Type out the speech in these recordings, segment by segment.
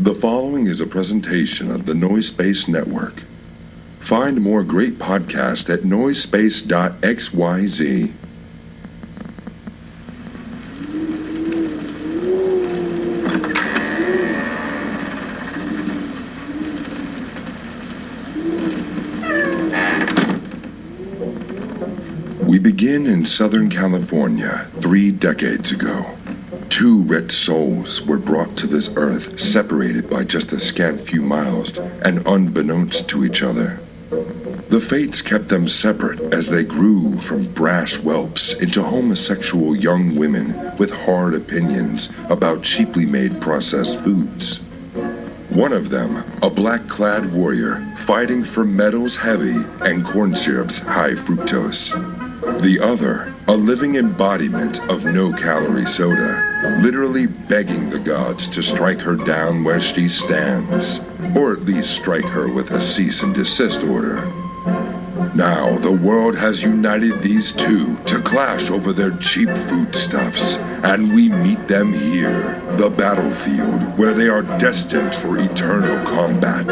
The following is a presentation of the Noise Space Network. Find more great podcasts at noisespace.xyz. We begin in Southern California 3 decades ago. 2 red souls were brought to this earth, separated by just a scant few miles and unbeknownst to each other. The fates kept them separate as they grew from brash whelps into homosexual young women with hard opinions about cheaply made processed foods. One of them, a black-clad warrior, fighting for metals heavy and corn syrups high fructose. The other, a living embodiment of no-calorie soda, literally begging the gods to strike her down where she stands, or at least strike her with a cease and desist order. Now, the world has united these two to clash over their cheap foodstuffs, and we meet them here, the battlefield, where they are destined for eternal combat.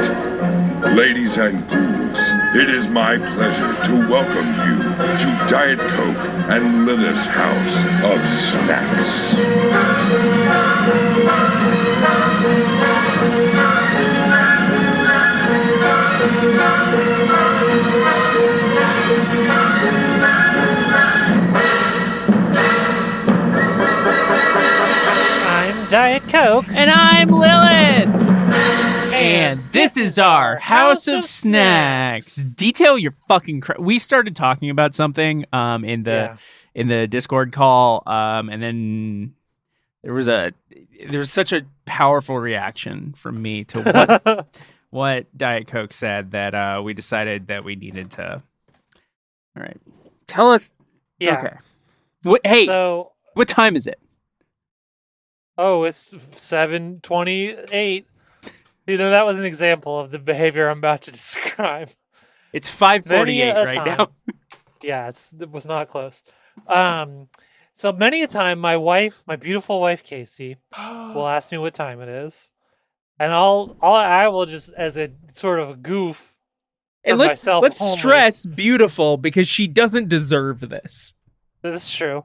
Ladies and ghouls, it is my pleasure to welcome you to Diet Coke and Lilith's House of Snacks. I'm Diet Coke. And I'm Lilith! And this is our House of Snacks. Detail your fucking we started talking about something in the Discord call, and then there was such a powerful reaction from me to what Diet Coke said that we decided that we needed to. All right, tell us. Yeah. Okay. So, what time is it? Oh, it's 7:28. You know, that was an example of the behavior I'm about to describe. It's 5:48 right now. Yeah, it was not close. So many a time, my beautiful wife Casey, will ask me what time it is, and I will just, as a sort of a goof, and let's stress beautiful, because she doesn't deserve this. That's true.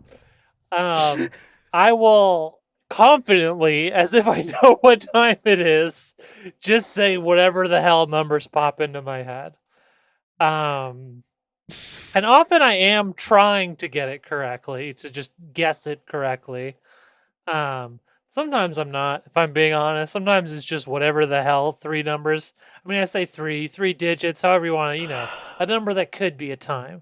I will confidently, as if I know what time it is, just say whatever the hell numbers pop into my head. And often I am trying to get it correctly, to just guess it correctly. Sometimes I'm not, if I'm being honest. Sometimes it's just whatever the hell, 3 numbers. I mean, I say 3 digits, however you want to, a number that could be a time.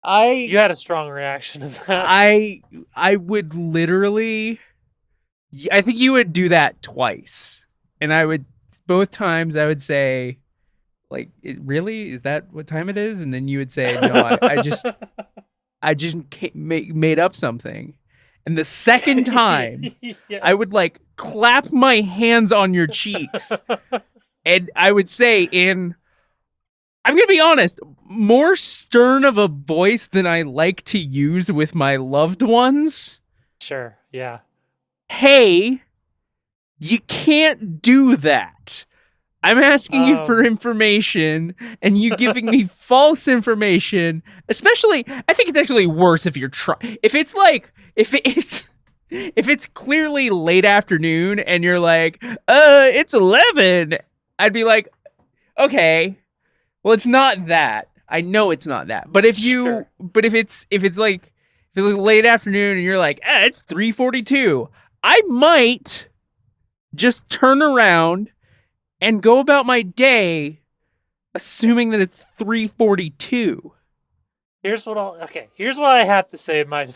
You had a strong reaction to that. I would literally, I think you would do that twice, and both times I would say, like, really, is that what time it is? And then you would say, no, I just made up something. And the second time, yeah. I would like clap my hands on your cheeks, and I would say I'm going to be honest, more stern of a voice than I like to use with my loved ones. Sure, yeah. Hey, you can't do that. I'm asking you for information, and you giving me false information. Especially, I think it's actually worse if you're if it's clearly late afternoon, and you're like, it's 11. I'd be like, okay. Well, it's not that. I know it's not that. But if it's late afternoon and you're like, it's 3:42, I might just turn around and go about my day assuming that it's 3:42. Here's what I have to say in my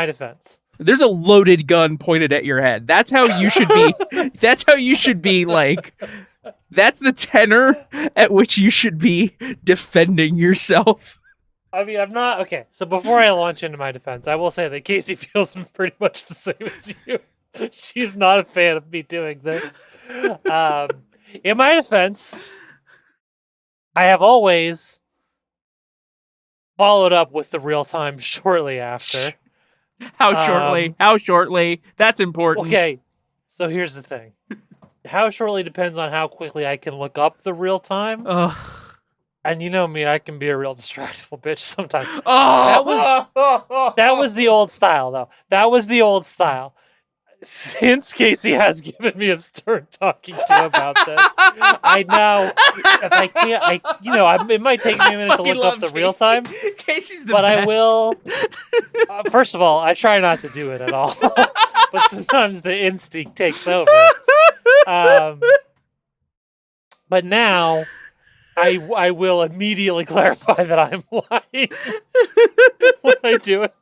defense. There's a loaded gun pointed at your head. That's how you should be. That's how you should be, like, that's the tenor at which you should be defending yourself. I mean, I'm not... Okay, so before I launch into my defense, I will say that Casey feels pretty much the same as you. She's not a fan of me doing this. In my defense, I have always followed up with the real time shortly after. How shortly? How shortly? That's important. Okay, so here's the thing. How shortly depends on how quickly I can look up the real time. Ugh. And you know me, I can be a real distractible bitch sometimes. Oh! That was the old style, though. That was the old style. Since Casey has given me a stern talking to about this, I now, if I can't, it might take me a minute to look up the real time. Casey's the But best. I will. First of all, I try not to do it at all. But sometimes the instinct takes over. But now, I will immediately clarify that I'm lying when I do it.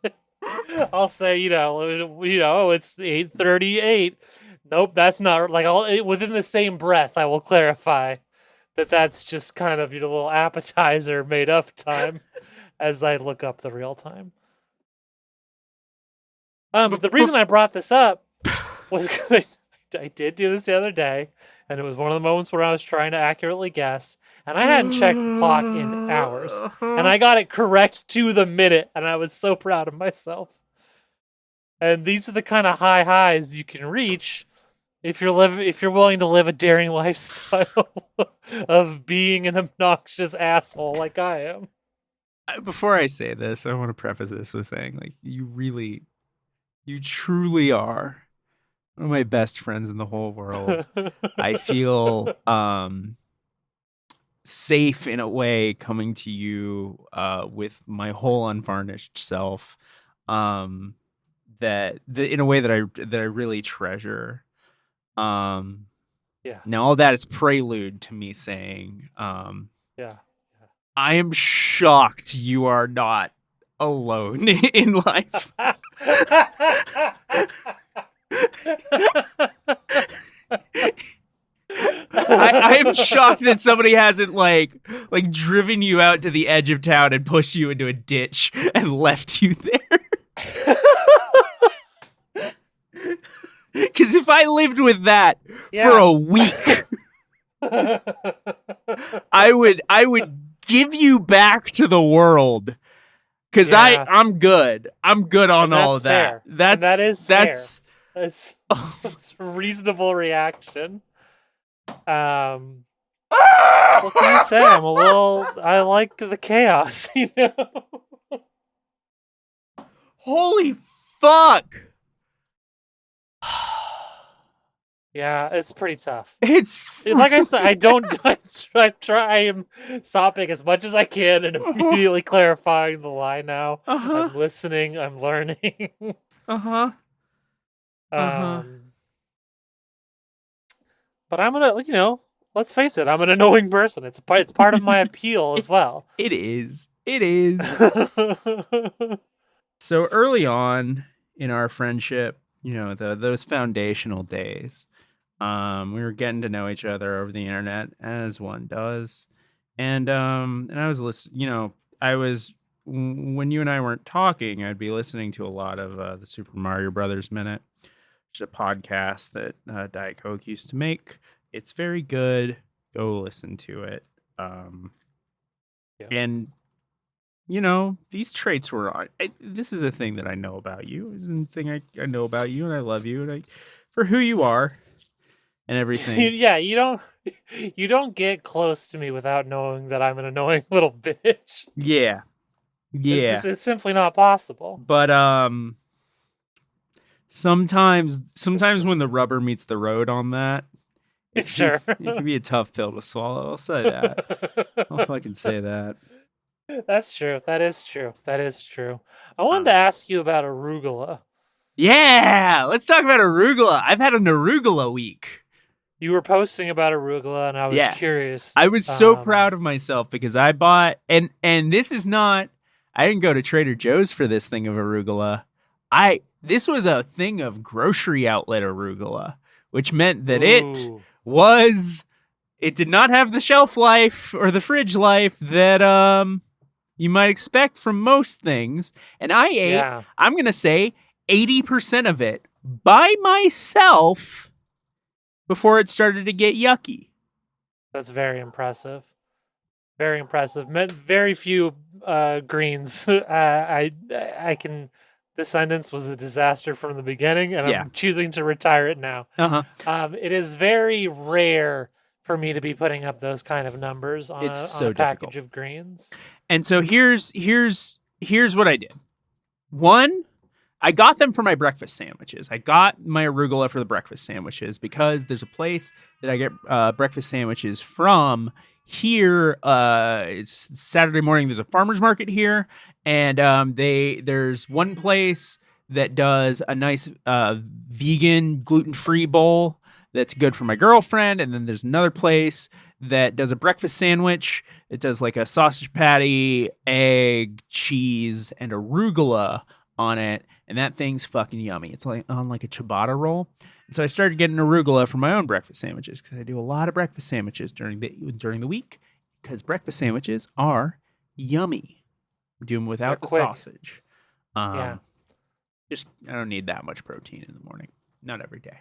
I'll say, it's 8:38. Nope, that's not like. Within the same breath, I will clarify that that's just kind of your little appetizer made up time as I look up the real time. But the reason I brought this up was because I did do this the other day, and it was one of the moments where I was trying to accurately guess, and I hadn't checked the clock in hours, and I got it correct to the minute, and I was so proud of myself. And these are the kind of high highs you can reach if you're willing to live a daring lifestyle of being an obnoxious asshole like I am. Before I say this, I want to preface this with saying, like, you truly are one of my best friends in the whole world. I feel safe in a way coming to you with my whole unvarnished self. In a way that I really treasure. Yeah. Now all that is prelude to me saying, yeah. I am shocked you are not alone in life. I am shocked that somebody hasn't like driven you out to the edge of town and pushed you into a ditch and left you there. Because if I lived with that for a week, I would give you back to the world. Because I'm good. I'm good on all of that. That's fair. That's a reasonable reaction. What can you say? I like the chaos, you know? Holy fuck! Yeah, it's pretty tough. It's like I said, I am sopping as much as I can and immediately clarifying the lie now. I'm listening, I'm learning. But I'm gonna, let's face it, I'm an annoying person. It's part of my appeal as well. It is. So early on in our friendship, those foundational days, we were getting to know each other over the internet as one does. And I was listening, when you and I weren't talking, I'd be listening to a lot of the Super Mario Brothers Minute, which is a podcast that Diet Coke used to make. It's very good. Go listen to it. And these traits were. This is a thing that I know about you. This is a thing I know about you, and I love you, and for who you are, and everything. Yeah, you don't get close to me without knowing that I'm an annoying little bitch. Yeah. It's simply not possible. But sometimes when the rubber meets the road on that, it can be a tough pill to swallow. I'll say that. I'll fucking say that. That's true. That is true. I wanted to ask you about arugula. Yeah, let's talk about arugula. I've had an arugula week. You were posting about arugula, and I was curious. I was so proud of myself because I bought, and this is not, I didn't go to Trader Joe's for this thing of arugula. This was a thing of grocery outlet arugula, which meant that it did not have the shelf life or the fridge life that you might expect from most things. And I ate, I'm going to say 80% of it by myself before it started to get yucky. That's very impressive. Very impressive. Very few greens I can Descendants was a disaster from the beginning, and Yeah. I'm choosing to retire it now. It is very rare for me to be putting up those kind of numbers on It's a so package difficult. of greens. And so here's what I did. One, I got them for my breakfast sandwiches. I got my arugula for the breakfast sandwiches because there's a place that I get breakfast sandwiches from here. It's Saturday morning. There's a farmer's market here, and there's one place that does a nice vegan gluten-free bowl that's good for my girlfriend, and then there's another place that does a breakfast sandwich. It does like a sausage patty, egg, cheese, and arugula on it, and that thing's fucking yummy. It's like on like a ciabatta roll. And so I started getting arugula for my own breakfast sandwiches because I do a lot of breakfast sandwiches during the week because breakfast sandwiches are yummy. Do them without the quick. sausage. Yeah. Just I don't need that much protein in the morning. Not every day.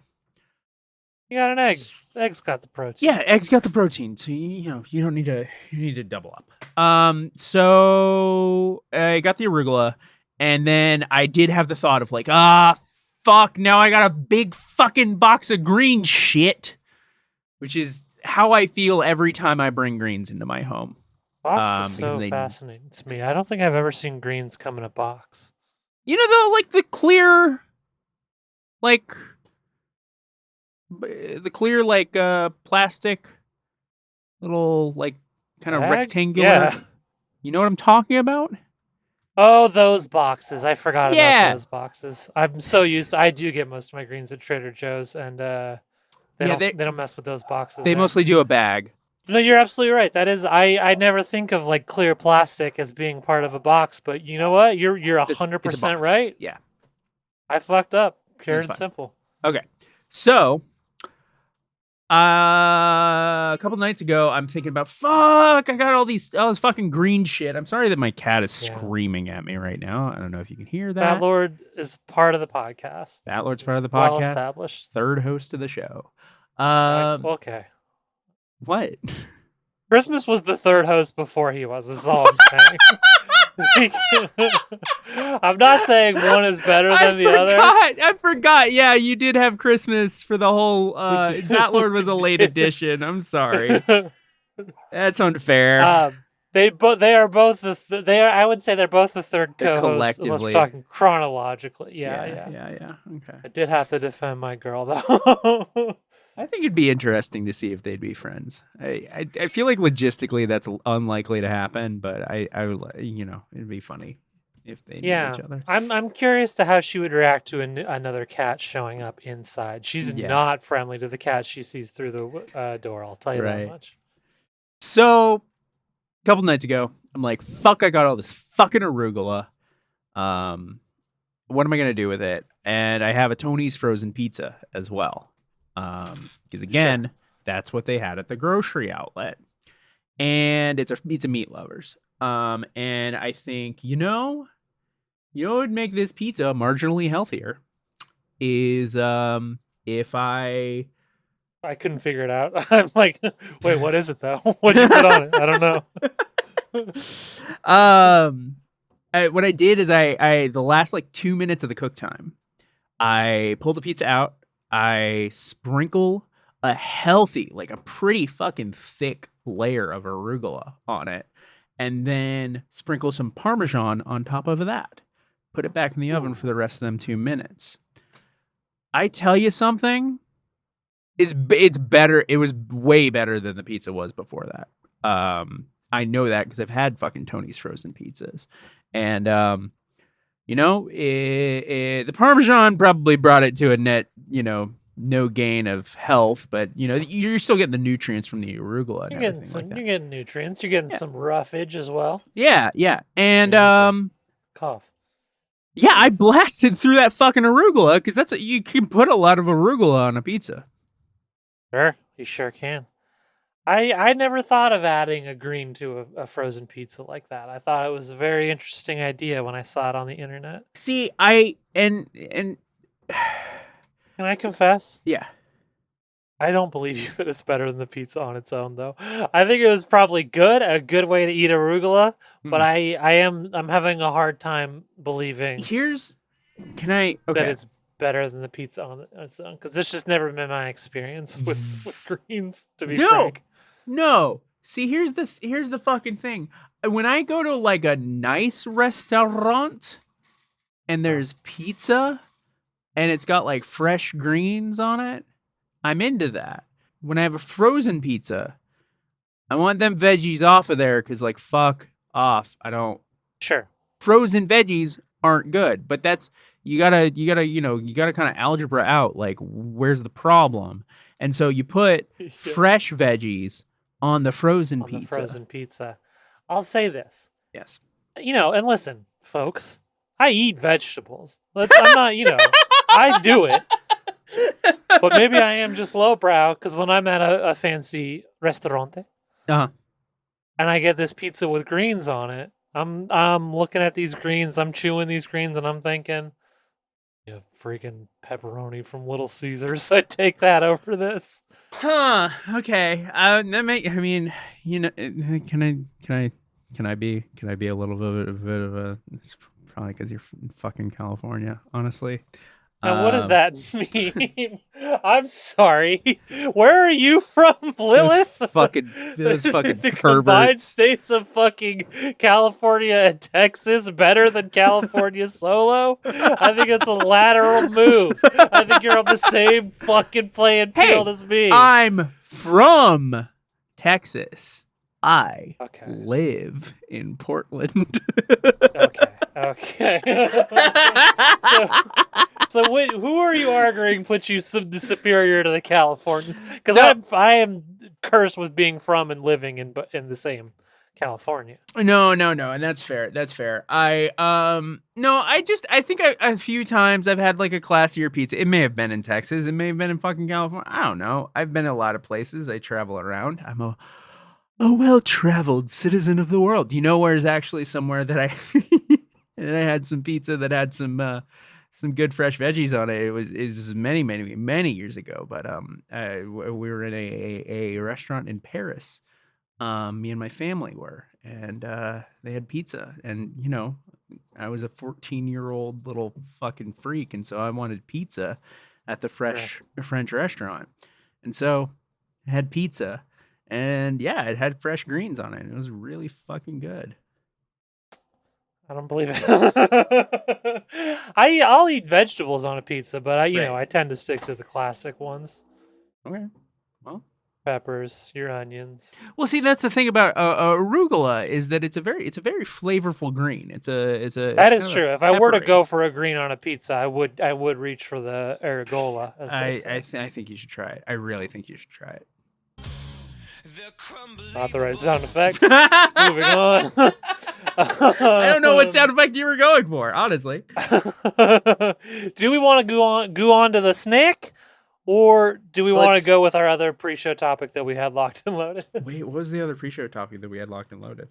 You got an egg. Egg's got the protein. Yeah, eggs got the protein, so you don't need to double up. So I got the arugula, and then I did have the thought of like, fuck, now I got a big fucking box of green shit, which is how I feel every time I bring greens into my home. Box is so fascinating to me. I don't think I've ever seen greens come in a box. You know, though, like the clear, plastic, little, like, kind of Bag? rectangular. Yeah. You know what I'm talking about? Oh, those boxes. I forgot Yeah. about those boxes. I'm so used to, I do get most of my greens at Trader Joe's, and they don't mess with those boxes. They mostly do a bag. No, you're absolutely right. That is, I never think of like clear plastic as being part of a box, but you know what? You're 100% right. Yeah. I fucked up. Pure It's and fine. simple. Okay. So, a couple nights ago, I'm thinking about, fuck, I got all this fucking green shit. I'm sorry that my cat is screaming at me right now. I don't know if you can hear that. Bat Lord is part of the podcast. Bat Lord's part of the podcast. Well established. Third host of the show. Okay. What? Christmas was the third host before he was. That's all I'm saying. I'm not saying one is better than the other. I forgot. Yeah, you did have Christmas for the whole. Bat Lord was a late addition. I'm sorry. That's unfair. They are both I would say they're both the third co-host. Collectively. Unless we're talking chronologically. Yeah. Okay. I did have to defend my girl though. I think it'd be interesting to see if they'd be friends. I feel like logistically that's unlikely to happen, but I it'd be funny if they knew each other. I'm curious to how she would react to another cat showing up inside. She's not friendly to the cat she sees through the door. I'll tell you that much. So, a couple nights ago, I'm like, fuck, I got all this fucking arugula. What am I gonna do with it? And I have a Tony's frozen pizza as well. Because again, that's what they had at the grocery outlet, and it's a meat lovers. And I think what would make this pizza marginally healthier is if I couldn't figure it out. I'm like, wait, what is it though? What'd you put on it? I don't know. What I did is I the last like 2 minutes of the cook time, I pulled the pizza out. I sprinkle a healthy, like a pretty fucking thick layer of arugula on it, and then sprinkle some Parmesan on top of that. Put it back in the oven for the rest of them 2 minutes. I tell you something, it's better. It was way better than the pizza was before that. I know that because I've had fucking Tony's frozen pizzas, and the Parmesan probably brought it to a net, no gain of health, but you're still getting the nutrients from the arugula. You're getting nutrients. You're getting some roughage as well. Yeah, and cough. Yeah, I blasted through that fucking arugula because you can put a lot of arugula on a pizza. Sure, you sure can. I never thought of adding a green to a frozen pizza like that. I thought it was a very interesting idea when I saw it on the internet. See, Can I confess? Yeah. I don't believe you that it's better than the pizza on its own, though. I think it was probably a good way to eat arugula, but I'm having a hard time believing Can I? that Okay. it's better than the pizza on its own, because it's just never been my experience with greens. To be No, frank, no. See, here's the fucking thing. When I go to like a nice restaurant and there's pizza and it's got like fresh greens on it, I'm into that. When I have a frozen pizza, I want them veggies off of there because, like, fuck off. I don't. sure. Frozen veggies aren't good, but that's you gotta kind of algebra out like where's the problem, and so you put Yeah. fresh veggies on the frozen On pizza. the frozen pizza, I'll say this. Yes. And listen, folks, I eat vegetables. I'm not, I do it. But maybe I am just lowbrow because when I'm at a fancy restaurante Uh-huh. and I get this pizza with greens on it, I'm looking at these greens, I'm chewing these greens, and I'm thinking, yeah, freaking pepperoni from Little Caesars. I'd take that over this. Huh. Okay. That may. I mean, can I be a little bit of a? It's probably because you're from fucking California, honestly. And what does that mean? I'm sorry. Where are you from, Lilith? Those fucking the perverts. combined states of fucking California and Texas better than California solo? I think it's a lateral move. I think you're on the same fucking playing field as me. I'm from Texas. I Okay. live in Portland. Okay. So who are you arguing puts you superior to the Californians? Because I am cursed with being from and living in the same California. No, and that's fair. That's fair. I think a few times I've had like a classier pizza. It may have been in Texas. It may have been in fucking California. I don't know. I've been a lot of places. I travel around. I'm a well-traveled citizen of the world. You know, where's actually somewhere that I and I had some pizza that had some good fresh veggies on it. It was many years ago, but we were in a restaurant in Paris. Me and my family were, and they had pizza, and I was a 14-year-old little fucking freak, and so I wanted pizza at the French restaurant, and so I had pizza. And yeah, it had fresh greens on it. It was really fucking good. I don't believe it. I'll eat vegetables on a pizza, but I tend to stick to the classic ones. Okay. Well, peppers, your onions. Well, see, that's the thing about arugula is that it's a very flavorful green. That is true. If I were to go for a green on a pizza, I would reach for the arugula. As they say. I think you should try it. I really think you should try it. Not the right sound effect. Moving on. I don't know what sound effect you were going for, honestly. Do we want to go on to the snack, or do we want to go with our other pre-show topic that we had locked and loaded? Wait, what was the other pre-show topic that we had locked and loaded?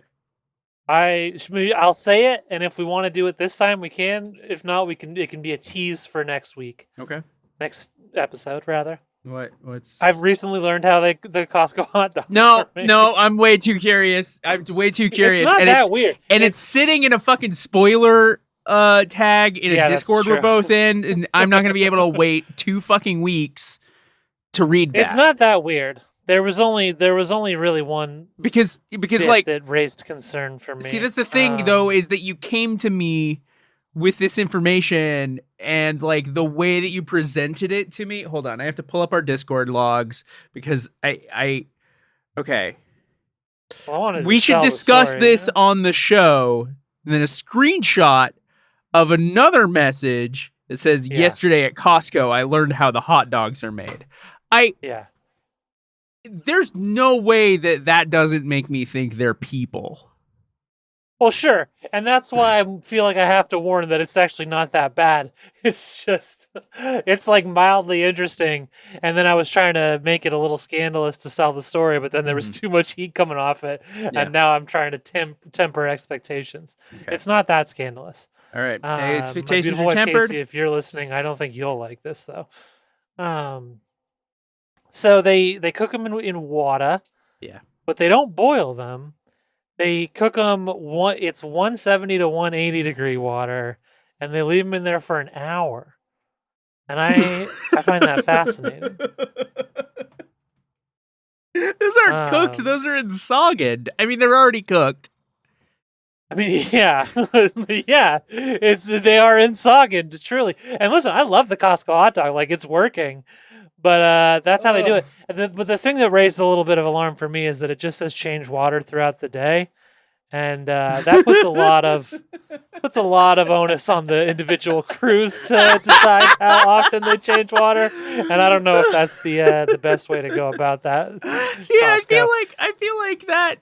I'll say it, and if we want to do it this time, we can. If not, we can. It can be a tease for next week. Okay. Next episode, rather. What's? I've recently learned how the Costco hot dogs. No, I'm way too curious. I'm way too curious. It's not that weird, and it's sitting in a fucking spoiler tag in a Discord we're both in, and I'm not gonna be able to wait 2 fucking weeks to read that. It's not that weird. There was only really one because like that raised concern for me. See, that's the thing though, is that you came to me with this information and like the way that you presented it to me. Hold on, I have to pull up our Discord logs because okay. Well, we should discuss this on the show. And then a screenshot of another message that says, yesterday at Costco, I learned how the hot dogs are made. There's no way that doesn't make me think they're people. Well, sure. And that's why I feel like I have to warn that it's actually not that bad. It's just, it's like mildly interesting. And then I was trying to make it a little scandalous to sell the story, but then there was too much heat coming off it. Yeah. And now I'm trying to temper expectations. Okay. It's not that scandalous. All right. Expectations are tempered. Casey, if you're listening, I don't think you'll like this, though. So they cook them in water. Yeah. But they don't boil them. They cook them. It's 170 to 180 degree water, and they leave them in there for an hour. And I find that fascinating. Those aren't cooked. Those are in soggen. I mean, they're already cooked. I mean, yeah, yeah, they are in soggen, truly. And listen, I love the Costco hot dog, like it's working, but that's how they do it. But the thing that raised a little bit of alarm for me is that it just says change water throughout the day, and that puts a lot of onus on the individual crews to decide how often they change water, and I don't know if that's the best way to go about that. See, Costco. I feel like that,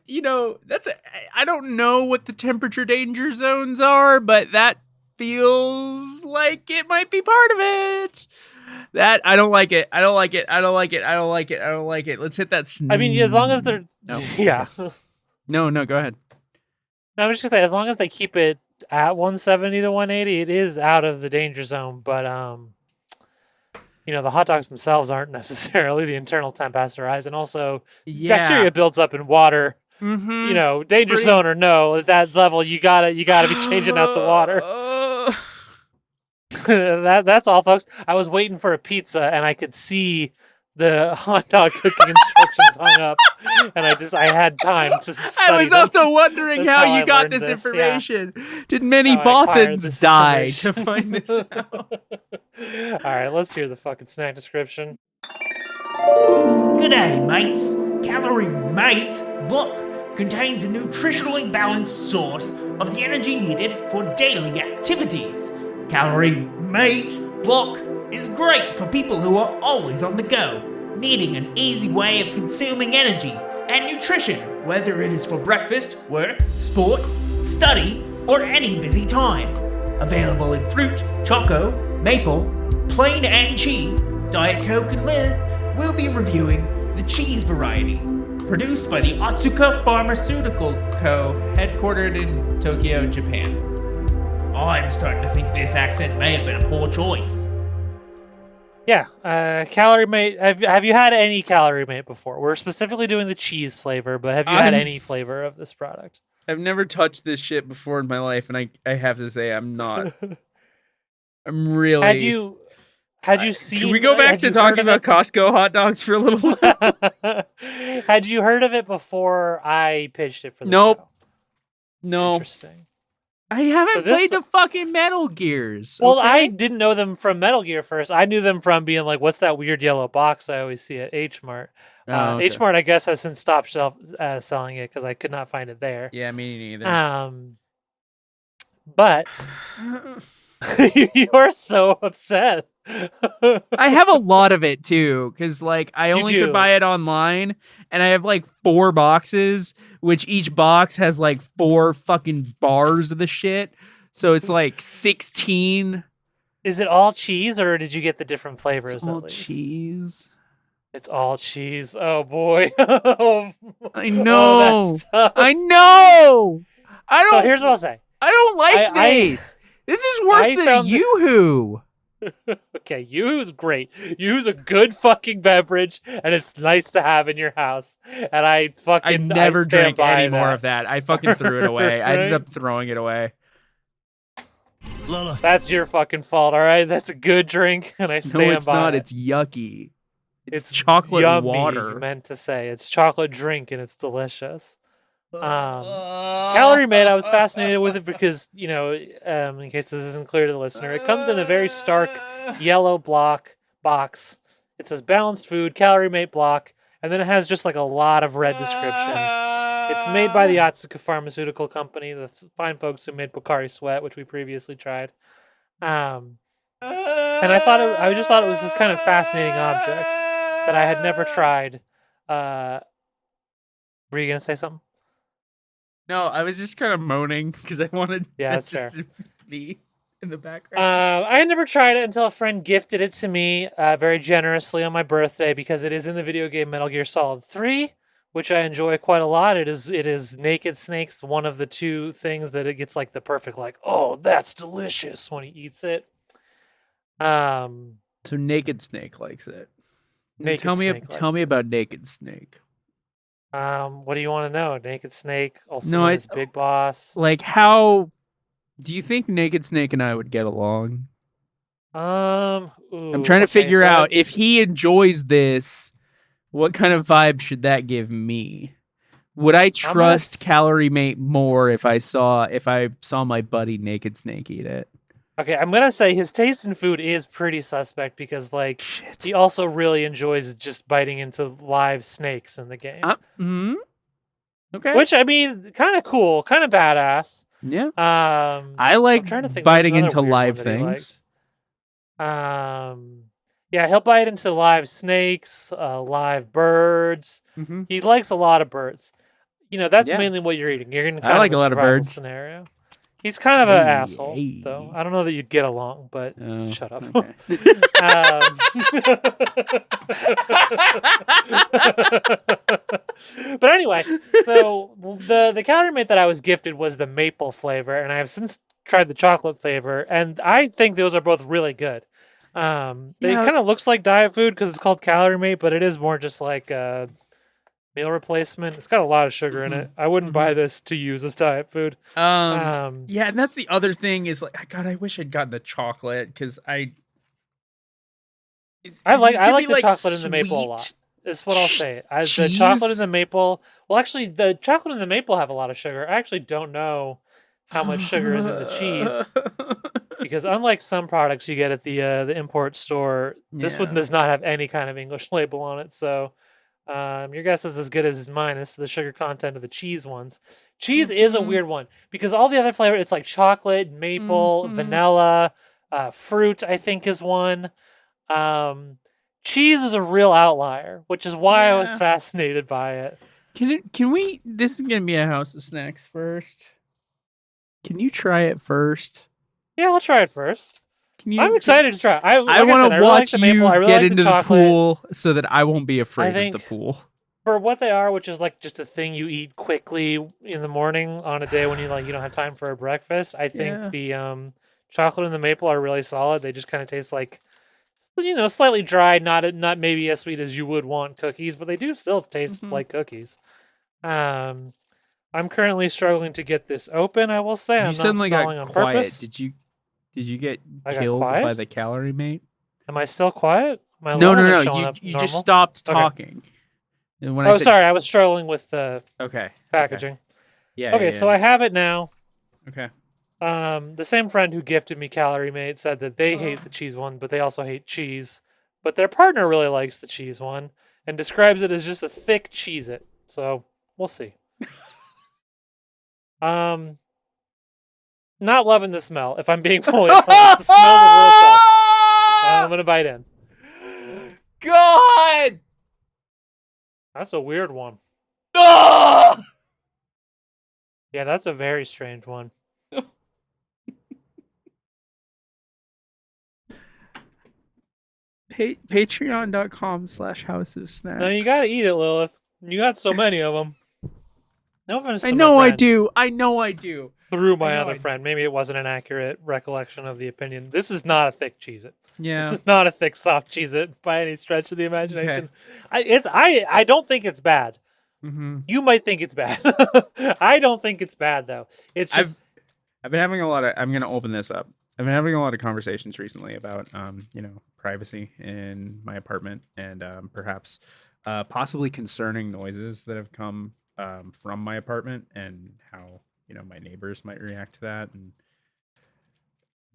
I don't know what the temperature danger zones are, but that feels like it might be part of it. That I don't like it. I don't like it. Let's hit that. I mean, as long as they're yeah. No, go ahead. No, I'm just gonna say, as long as they keep it at 170 to 180, it is out of the danger zone. But the hot dogs themselves aren't necessarily. The internal temp has to rise, and also bacteria builds up in water. Mm-hmm. Danger zone or no, at that level, you gotta be changing out the water. That's all, folks. I was waiting for a pizza, and I could see the hot dog cooking instructions hung up, and I had time to study. I was also wondering That's how how you I got learned this this, information. Did many How I acquired Bothans this die to information. find this out? All right, let's hear the fucking snack description. G'day, mates. Calorie Mate Block contains a nutritionally balanced source of the energy needed for daily activities. Calorie Mate Block is great for people who are always on the go, needing an easy way of consuming energy and nutrition, whether it is for breakfast, work, sports, study, or any busy time. Available in fruit, choco, maple, plain and cheese, Diet Coke and Lilith. We'll be reviewing the cheese variety, produced by the Otsuka Pharmaceutical Co., headquartered in Tokyo, Japan. I'm starting to think this accent may have been a poor choice. Yeah, Calorie Mate. Have you had any Calorie Mate before? We're specifically doing the cheese flavor, but have you had any flavor of this product? I've never touched this shit before in my life, and I have to say I'm not. I'm really. Had you seen? Can we go back to talking about Costco hot dogs for a little while? Had you heard of it before I pitched it for the Nope. show? No. Interesting. I haven't So this- played the fucking Metal Gears. Well, okay? I didn't know them from Metal Gear first. I knew them from being like, what's that weird yellow box I always see at H Mart? Okay. H Mart, I guess, has since stopped selling it because I could not find it there. Yeah, me neither. But you are so upset. I have a lot of it too, because like I You only do. could buy it online, and I have like 4 boxes, which each box has like 4 fucking bars of the shit. So it's like 16. Is it all cheese, or did you get the different flavors? It's all at least? cheese. It's all cheese. Oh boy. Oh, I know. that's tough. I know. I So don't. here's what I'll say. I don't like this. This is worse I than found the- Yoo-Hoo. Okay, Yoo-Hoo's great. Yoo-Hoo's a good fucking beverage, and it's nice to have in your house. And I never stand drank by any more that. of that. I fucking threw it away. I ended Right? up throwing it away. Lilith. That's your fucking fault, all right? That's a good drink, and I stand No, it's by not. it. It's yucky. It's It's chocolate yummy, water. you meant to say. It's chocolate drink, and it's delicious. Calorie Mate, I was fascinated with it because, in case this isn't clear to the listener, it comes in a very stark yellow box. It says balanced food, Calorie Mate block, and then it has just like a lot of red description. It's made by the Otsuka Pharmaceutical Company, the fine folks who made Pocari Sweat, which we previously tried. And I just thought it was this kind of fascinating object that I had never tried. Were you gonna say something? No, I was just kind of moaning because I wanted Yeah, it that's just fair. to be in the background. I had never tried it until a friend gifted it to me very generously on my birthday because it is in the video game Metal Gear Solid 3, which I enjoy quite a lot. It is Naked Snake's one of the 2 things that it gets like the perfect like, oh, that's delicious when he eats it. So Naked Snake likes it. Naked tell me Snake tell likes me it. about Naked Snake. What do you want to know? Naked Snake, also No, known I- as Big Boss. Like how Do you think Naked Snake and I would get along? Ooh, I'm trying to figure so out if he enjoys this, what kind of vibe should that give me? Would I trust Calorie Mate more if I saw my buddy Naked Snake eat it? Okay, I'm gonna say his taste in food is pretty suspect because he also really enjoys just biting into live snakes in the game. Okay. Which I mean, kind of cool, kind of badass. Yeah. I like trying to think biting into live things. Yeah, he'll bite into live snakes, live birds. Mm-hmm. He likes a lot of birds. That's mainly what you're eating. You're in kind like of a lot of birds scenario. He's kind of an asshole, though. I don't know that you'd get along, but shut up. Okay. But anyway, so the Calorie Mate that I was gifted was the maple flavor, and I have since tried the chocolate flavor, and I think those are both really good. They kind of looks like diet food because it's called Calorie Mate, but it is more just like a meal replacement. It's got a lot of sugar in it. I wouldn't buy this to use as diet food. Yeah, and that's the other thing is like, God, I wish I'd gotten the chocolate because I like the chocolate and the maple a lot. Is what I'll say. The chocolate and the maple. Well, actually, the chocolate and the maple have a lot of sugar. I actually don't know how much sugar is in the cheese because unlike some products you get at the import store, this one does not have any kind of English label on it. So. Your guess is as good as mine as the sugar content of the cheese ones. Cheese is a weird one because all the other flavor, it's like chocolate, maple, vanilla, fruit, I think is one. Cheese is a real outlier, which is why I was fascinated by it. Can we? This is gonna be a house of snacks first. Can you try it first? Yeah, I'll try it first. I'm excited to try. I want to watch you get into the pool so that I won't be afraid of the pool. For what they are, which is like just a thing you eat quickly in the morning on a day when you don't have time for a breakfast, I think the chocolate and the maple are really solid. They just kind of taste like, slightly dry, not maybe as sweet as you would want cookies, but they do still taste like cookies. I'm currently struggling to get this open. I will say I'm not stalling on purpose. Did you get killed by the Calorie Mate? Am I still quiet? No. You just stopped talking. And when sorry. I was struggling with packaging. Yeah. Okay, so I have it now. Okay. The same friend who gifted me Calorie Mate said that they hate the cheese one, but they also hate cheese. But their partner really likes the cheese one and describes it as just a thick Cheez-It. So we'll see. Not loving the smell, if I'm being fully honest. The smells a little tough. I'm going to bite in. God! That's a weird one. Oh! Yeah, that's a very strange one. Patreon.com/House of Snacks. No, you got to eat it, Lilith. You got so many of them. No offense I know I do. Through my other friend. Maybe it wasn't an accurate recollection of the opinion. This is not a thick Cheez-It. Yeah. This is not a thick, soft Cheez-It by any stretch of the imagination. Okay. I don't think it's bad. Mm-hmm. You might think it's bad. I don't think it's bad, though. It's just... I've been having a lot of... I'm going to open this up. I've been having a lot of conversations recently about, privacy in my apartment and perhaps possibly concerning noises that have come from my apartment and how my neighbors might react to that. And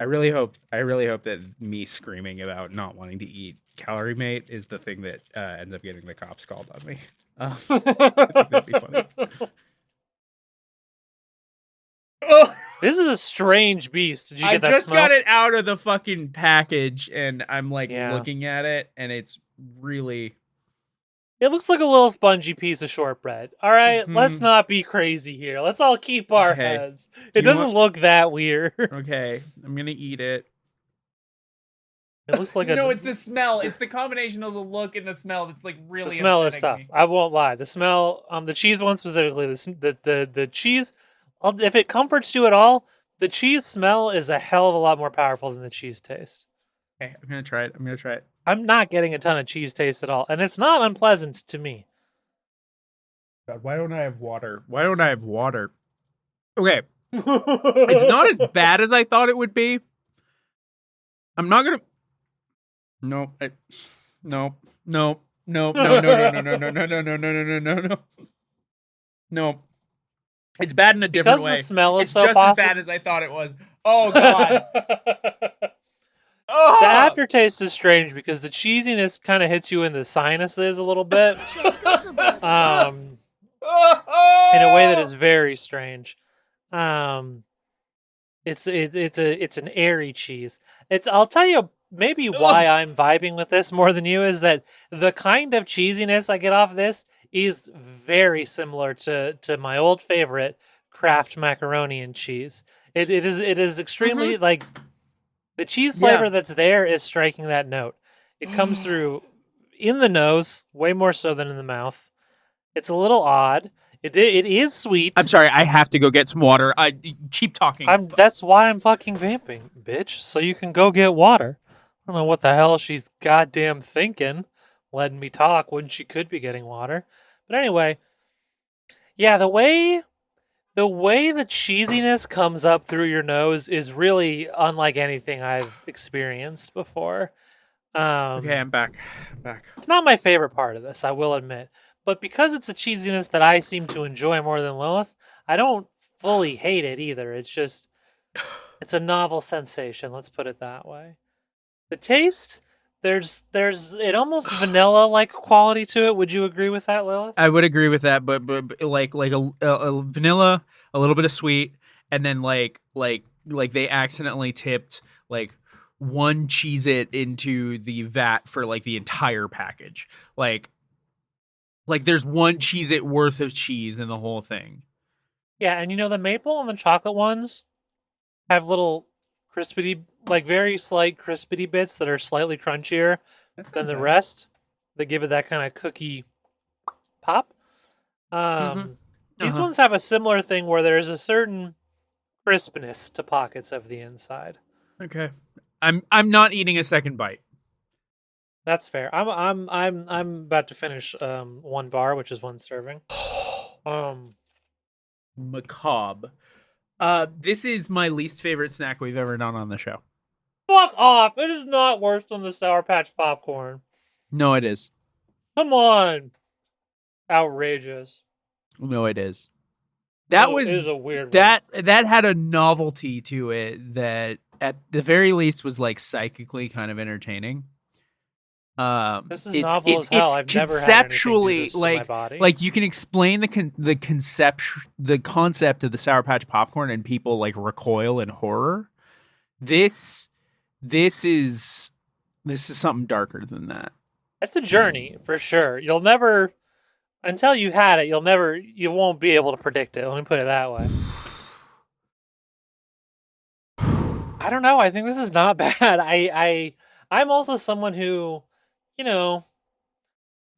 I really hope that me screaming about not wanting to eat Calorie Mate is the thing that ends up getting the cops called on me. I think that'd be funny. This is a strange beast. Did you get that just smell? got it out of the fucking package and I'm looking at it and it's really... It looks like a little spongy piece of shortbread. All right, let's not be crazy here. Let's all keep our heads. It doesn't look that weird. Okay, I'm gonna eat it. It looks like No, it's the smell. It's the combination of the look and the smell that's like really. The smell is tough. Me. I won't lie. The smell, the cheese one specifically, the cheese. If it comforts you at all, the cheese smell is a hell of a lot more powerful than the cheese taste. Okay, I'm gonna try it. I'm not getting a ton of cheese taste at all, and it's not unpleasant to me. God, why don't I have water? Okay, It's not as bad as I thought it would be. I'm not gonna. No. No. No. No. No. No. No. No. No. No. No. No. No. No. No. No. No. No. It's bad in a different way. The smell is it's so just as bad as I thought it was. Oh god. The aftertaste is strange because the cheesiness kind of hits you in the sinuses a little bit. In a way that is very strange. It's an airy cheese. I'll tell you maybe why I'm vibing with this more than you is that the kind of cheesiness I get off this is very similar to my old favorite Kraft macaroni and cheese. It is extremely like the cheese flavor that's there is striking that note. It comes through in the nose way more so than in the mouth. It's a little odd. It is sweet. I'm sorry, I have to go get some water. I keep talking. That's why I'm fucking vamping, bitch. So you can go get water. I don't know what the hell she's goddamn thinking, letting me talk when she could be getting water. But anyway, yeah, the way the cheesiness comes up through your nose is really unlike anything I've experienced before. Okay, I'm back. It's not my favorite part of this, I will admit. But because it's a cheesiness that I seem to enjoy more than Lilith, I don't fully hate it either. It's just, it's a novel sensation, let's put it that way. The taste, there's it almost vanilla-like quality to it. Would you agree with that, Lilith? I would agree with that, but like a vanilla, a little bit of sweet, and then like they accidentally tipped like one Cheez-It into the vat for like the entire package. Like there's one Cheez-It worth of cheese in the whole thing. Yeah, and the maple and the chocolate ones have little crispity, like very slight crispity bits that are slightly crunchier than the rest. They give it that kind of cookie pop. These ones have a similar thing where there's a certain crispness to pockets of the inside. Okay. I'm not eating a second bite. That's fair. I'm about to finish one bar, which is one serving. Macabre. This is my least favorite snack we've ever done on the show. Fuck off! It is not worse than the Sour Patch popcorn. No, it is. Come on. Outrageous. No, it is. That it is a weird that had a novelty to it that at the very least was like psychically kind of entertaining. This is novel as hell. I've never had anything do this to my body. Like you can explain the concept of the Sour Patch popcorn and people like recoil in horror. This is something darker than that. It's a journey for sure. You'll never, until you've had it, you won't be able to predict it. Let me put it that way. I don't know. I think this is not bad. I'm also someone who, I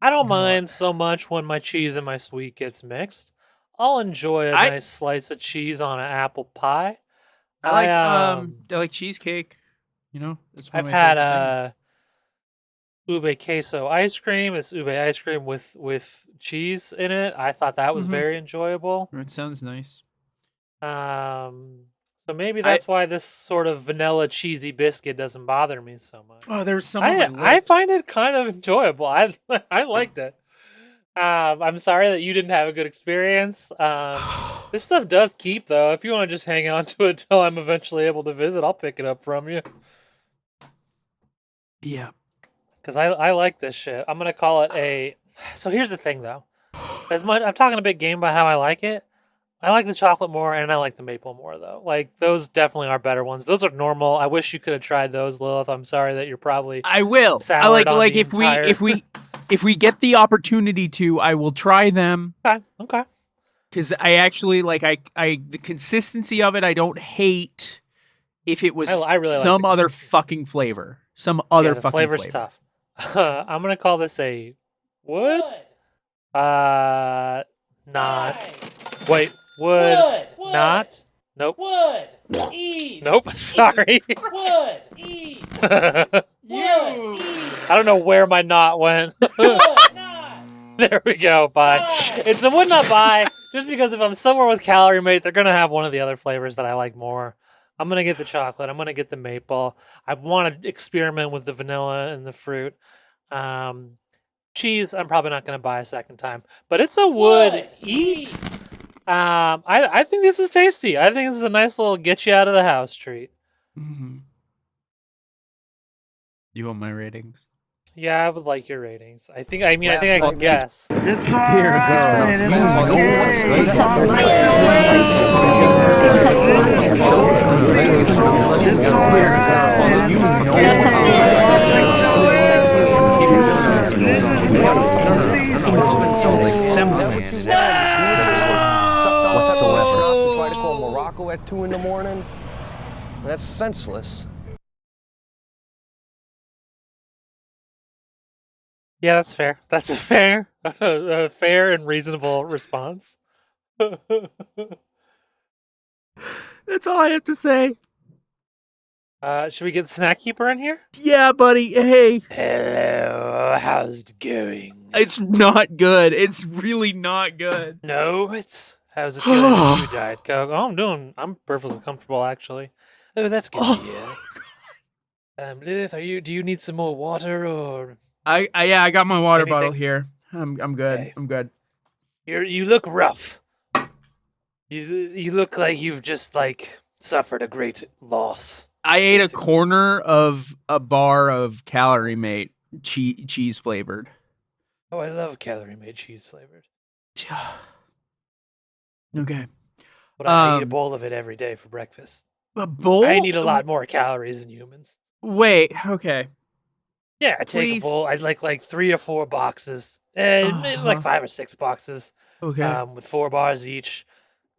don't mind so much when my cheese and my sweet gets mixed. I'll enjoy a nice slice of cheese on an apple pie. I like cheesecake. I've had ube queso ice cream. It's ube ice cream with cheese in it. I thought that was very enjoyable. It sounds nice. So maybe that's why this sort of vanilla cheesy biscuit doesn't bother me so much. Oh, there's some. I find it kind of enjoyable. I liked it. I'm sorry that you didn't have a good experience. This stuff does keep though. If you want to just hang on to it till I'm eventually able to visit, I'll pick it up from you. Yeah, because I like this shit. I'm gonna call it a. So here's the thing though. As much I'm talking a big game about how I like it. I like the chocolate more, and I like the maple more, though. Like, those definitely are better ones. Those are normal. I wish you could have tried those, Lilith. I'm sorry that you're probably. I will. I like if we get the opportunity to, I will try them. Okay. Because I actually like the consistency of it. I don't hate if it was I really some like other fucking flavor. Some other fucking flavor's flavor. Tough. I'm gonna call this a wood. Not. Wait. Would not. Nope. Would eat. Nope. Sorry. Would eat. I don't know where my not went. Would not. There we go. Buy. It's a would not buy just because if I'm somewhere with Calorie Mate, they're gonna have one of the other flavors that I like more. I'm gonna get the chocolate. I'm gonna get the maple. I want to experiment with the vanilla and the fruit. Cheese, I'm probably not gonna buy a second time, but it's a would eat. I think this is tasty. I think this is a nice little get you out of the house treat. Mm-hmm. You want my ratings? Yeah, I would like your ratings. I think I can guess. Dear girl. Try to call Morocco at 2 in the morning? That's senseless. Yeah, that's fair. That's a fair and reasonable response. That's all I have to say. Should we get the snack keeper in here? Yeah, buddy. Hey. Hello, how's it going? It's not good. It's really not good. No, how's it going with you, Diet Coke? Oh, I'm perfectly comfortable actually. Oh, that's good to hear. Lilith, do you need some more water or? I got my water Anything? bottle here. I'm good. Okay. I'm good. You look rough. You look like you've just suffered a great loss. I ate a corner of a bar of Calorie Mate cheese flavored. Oh, I love Calorie Mate cheese flavored. Okay. But I eat a bowl of it every day for breakfast. A bowl? I need a lot more calories than humans. Wait, okay. Yeah, I take a bowl. I like 3 or 4 boxes, and like 5 or 6 boxes. Okay. With 4 bars each.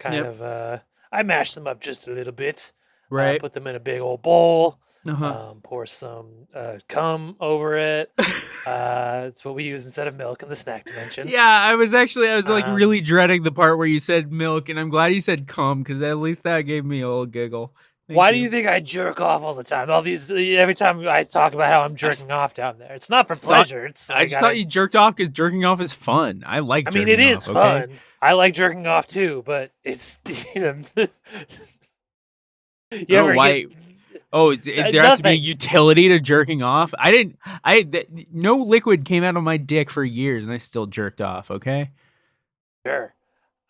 I mash them up just a little bit. Right. Put them in a big old bowl. Uh-huh. Pour some cum over it. It's what we use instead of milk in the snack dimension. Yeah, I was really dreading the part where you said milk, and I'm glad you said cum because at least that gave me a little giggle. Why do you think I jerk off all the time? Every time I talk about how I'm jerking off down there, it's not for pleasure. I just thought you jerked off because jerking off is fun. I like. I mean, it is fun. I like jerking off too, but it's there has to be utility to jerking off. No liquid came out of my dick for years, and I still jerked off. Okay. Sure.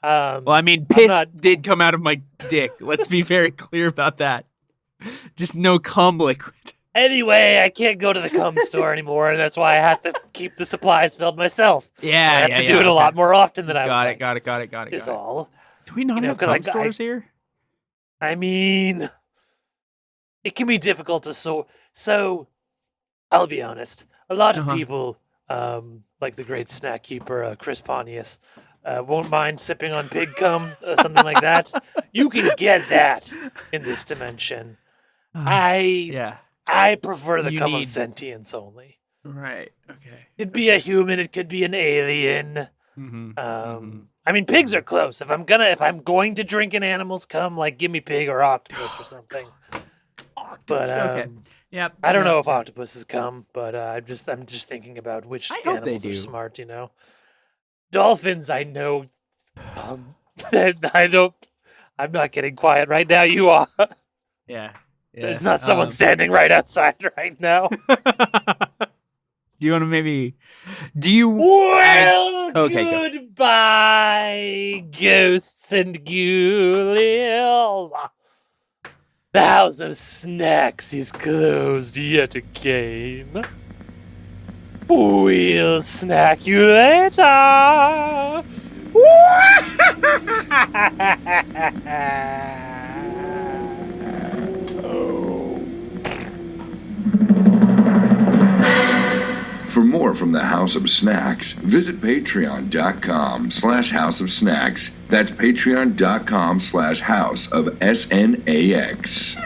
Well, I mean, piss did come out of my dick. Let's be very clear about that. Just no cum liquid. Anyway, I can't go to the cum store anymore, and that's why I have to keep the supplies filled myself. Yeah, I have to do it a lot more often than I would. Got it. Is all. Do we not have cum stores here? I mean, it can be difficult to sort. So, I'll be honest. A lot of people, like the great snack keeper, Chris Pontius, won't mind sipping on pig cum, something like that. You can get that in this dimension. I prefer the cum of sentience only. Right. Okay. It could be a human. It could be an alien. I mean, pigs are close. If I'm going to drink an animal's cum, give me pig or octopus or something. But okay. Yeah. I don't know if octopuses come, but I'm just thinking about which animals are smart. Dolphins, I know. I don't. I'm not getting quiet right now. You are. Yeah. There's not someone standing right outside right now. Do you want to maybe? Do you? Well, goodbye, ghosts and ghouls. The house of snacks is closed yet again. We'll snack you later. For more from the House of Snacks, visit patreon.com/House of Snacks. That's patreon.com/House of SNAX.